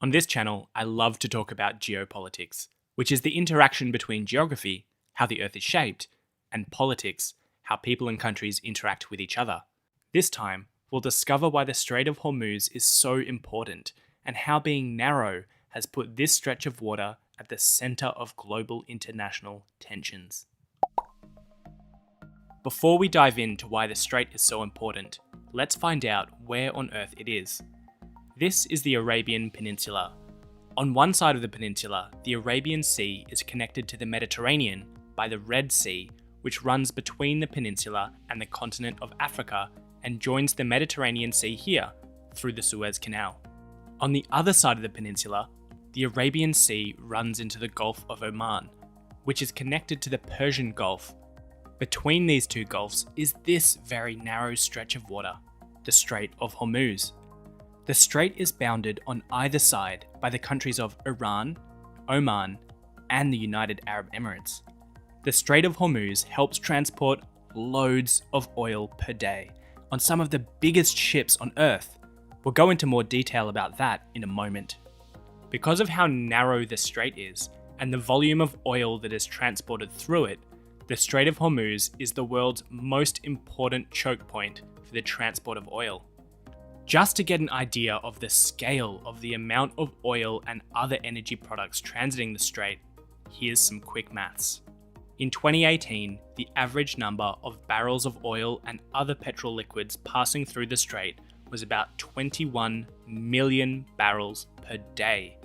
On this channel, I love to talk about geopolitics, which is the interaction between geography, how the Earth is shaped, and politics, how people and countries interact with each other. This time, we'll discover why the Strait of Hormuz is so important, and how being narrow has put this stretch of water at the center of global international tensions. Before we dive into why the strait is so important, let's find out where on Earth it is. This is the Arabian Peninsula. On one side of the peninsula, the Arabian Sea is connected to the Mediterranean by the Red Sea, which runs between the peninsula and the continent of Africa and joins the Mediterranean Sea here through the Suez Canal. On the other side of the peninsula, the Arabian Sea runs into the Gulf of Oman, which is connected to the Persian Gulf. Between these two gulfs is this very narrow stretch of water, the Strait of Hormuz. The strait is bounded on either side by the countries of Iran, Oman, and the United Arab Emirates. The Strait of Hormuz helps transport loads of oil per day on some of the biggest ships on Earth. We'll go into more detail about that in a moment. Because of how narrow the strait is and the volume of oil that is transported through it, the Strait of Hormuz is the world's most important choke point for the transport of oil. Just to get an idea of the scale of the amount of oil and other energy products transiting the strait, here's some quick maths. In 2018, the average number of barrels of oil and other petrol liquids passing through the strait was about 21 million barrels per day.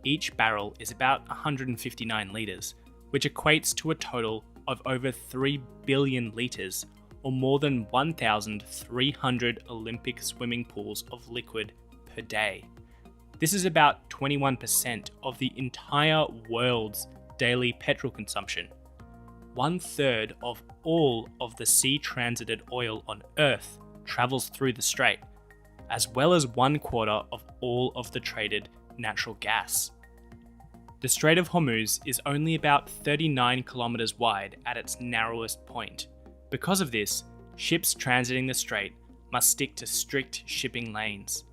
Each barrel is about 159 litres, which equates to a total of over 3 billion litres, or more than 1,300 Olympic swimming pools of liquid per day. This is about 21% of the entire world's daily petrol consumption. 1/3 of all of the sea transited oil on Earth travels through the strait, as well as 1/4 of all of the traded natural gas. The Strait of Hormuz is only about 39 kilometers wide at its narrowest point. Because of this, ships transiting the strait must stick to strict shipping lanes.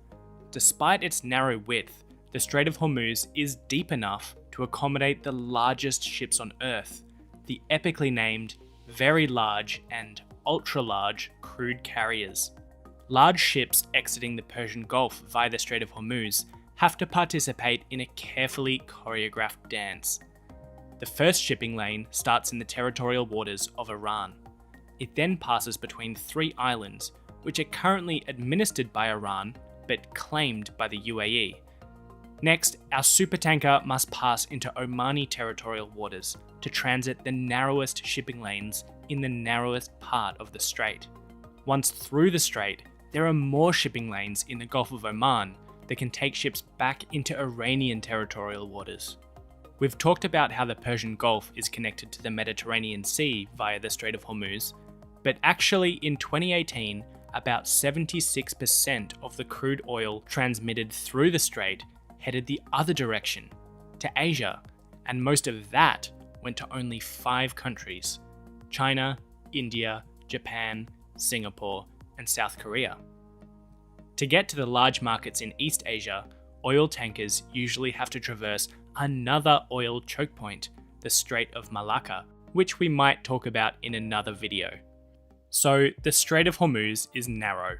Despite its narrow width, the Strait of Hormuz is deep enough to accommodate the largest ships on Earth, the epically named Very Large and Ultra Large crude carriers. Large ships exiting the Persian Gulf via the Strait of Hormuz have to participate in a carefully choreographed dance. The first shipping lane starts in the territorial waters of Iran. It then passes between 3 islands, which are currently administered by Iran but claimed by the UAE. Next, our supertanker must pass into Omani territorial waters to transit the narrowest shipping lanes in the narrowest part of the strait. Once through the strait, there are more shipping lanes in the Gulf of Oman that can take ships back into Iranian territorial waters. We've talked about how the Persian Gulf is connected to the Mediterranean Sea via the Strait of Hormuz, but actually in 2018, about 76% of the crude oil transmitted through the strait headed the other direction, to Asia, and most of that went to only 5 countries: China, India, Japan, Singapore, and South Korea. To get to the large markets in East Asia, oil tankers usually have to traverse another oil choke point, the Strait of Malacca, which we might talk about in another video. So the Strait of Hormuz is narrow,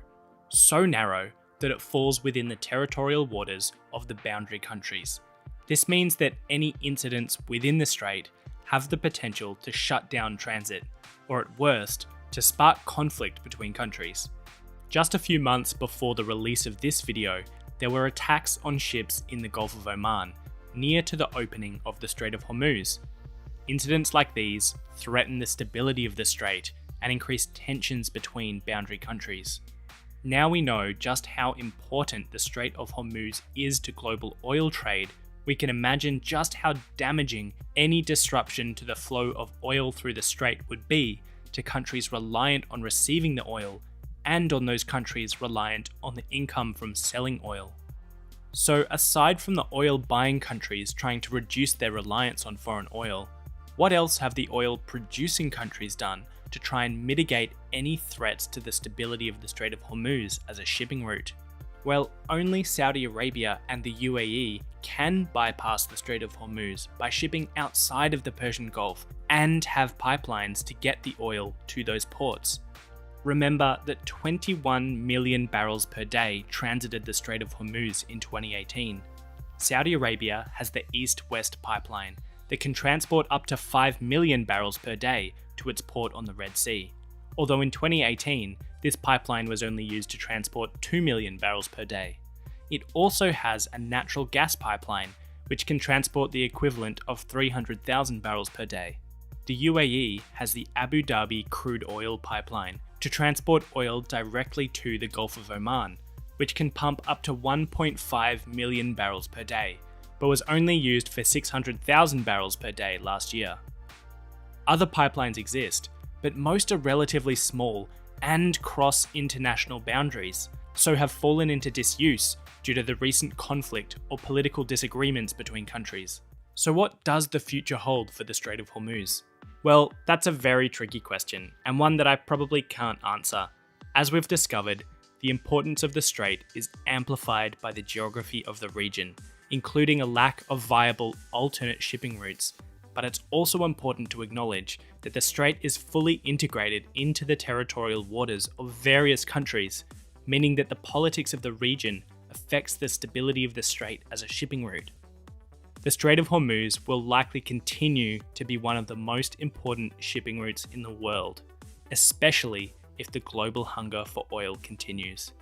so narrow that it falls within the territorial waters of the boundary countries. This means that any incidents within the strait have the potential to shut down transit, or at worst, to spark conflict between countries. Just a few months before the release of this video, there were attacks on ships in the Gulf of Oman, near to the opening of the Strait of Hormuz. Incidents like these threaten the stability of the strait and increase tensions between boundary countries. Now we know just how important the Strait of Hormuz is to global oil trade, we can imagine just how damaging any disruption to the flow of oil through the strait would be to countries reliant on receiving the oil and on those countries reliant on the income from selling oil. So aside from the oil buying countries trying to reduce their reliance on foreign oil, what else have the oil producing countries done to try and mitigate any threats to the stability of the Strait of Hormuz as a shipping route? Well, only Saudi Arabia and the UAE can bypass the Strait of Hormuz by shipping outside of the Persian Gulf and have pipelines to get the oil to those ports. Remember that 21 million barrels per day transited the Strait of Hormuz in 2018. Saudi Arabia has the East-West pipeline that can transport up to 5 million barrels per day to its port on the Red Sea. Although in 2018, this pipeline was only used to transport 2 million barrels per day. It also has a natural gas pipeline, which can transport the equivalent of 300,000 barrels per day. The UAE has the Abu Dhabi crude oil pipeline to transport oil directly to the Gulf of Oman, which can pump up to 1.5 million barrels per day, but was only used for 600,000 barrels per day last year. Other pipelines exist, but most are relatively small and cross international boundaries, so have fallen into disuse due to the recent conflict or political disagreements between countries. So what does the future hold for the Strait of Hormuz? Well, that's a very tricky question, and one that I probably can't answer. As we've discovered, the importance of the strait is amplified by the geography of the region, including a lack of viable alternate shipping routes. But it's also important to acknowledge that the strait is fully integrated into the territorial waters of various countries, meaning that the politics of the region affects the stability of the strait as a shipping route. The Strait of Hormuz will likely continue to be one of the most important shipping routes in the world, especially if the global hunger for oil continues.